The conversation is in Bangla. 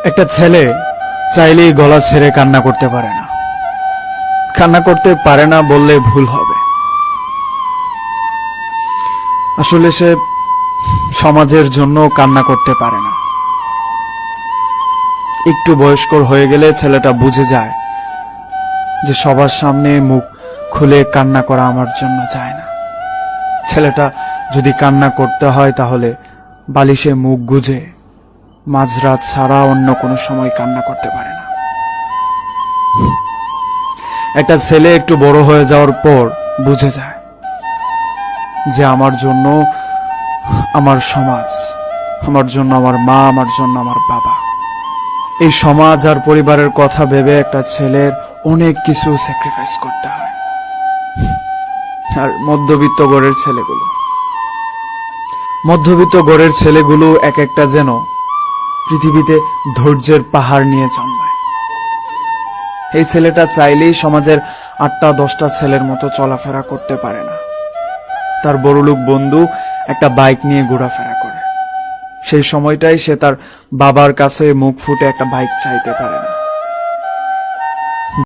একটা ছেলে চাইলেই গলা ছেড়ে কান্না করতে পারে না। কান্না করতে পারে না বললে ভুল হবে। আসলে সে সমাজের জন্য কান্না করতে পারে না। একটু বয়স্ক হয়ে গেলে ছেলেটা বুঝে যায় যে সবার সামনে মুখ খুলে কান্না করা আমার জন্য যায় না। ছেলেটা যদি কান্না করতে হয় তাহলে বালিশে মুখ গুজে মাঝরাত ছাড়া অন্য কোনো সময় কান্না করতে পারে না। একটা ছেলে একটু বড় হয়ে যাওয়ার পর বুঝে যায় যে আমার জন্য আমার সমাজ, আমার জন্য আমার মা, আমার জন্য আমার বাবা, এই সমাজ আর পরিবারের কথা ভেবে একটা ছেলের অনেক কিছু স্যাক্রিফাইস করতে হয়। আর মধ্যবিত্ত গড়ের ছেলেগুলো এক একটা যেন পৃথিবীতে ধৈর্যের পাহাড় নিয়ে জন্মায়। এই ছেলেটা চাইলেই সমাজের 8-10টা ছেলের মতো চলাফেরা করতে পারে না। তার বড়লোক বন্ধু একটা বাইক নিয়ে ঘোরাফেরা করে, সেই সময়টাই সে তার বাবার কাছে মুখ ফুটে একটা বাইক চাইতে পারে না।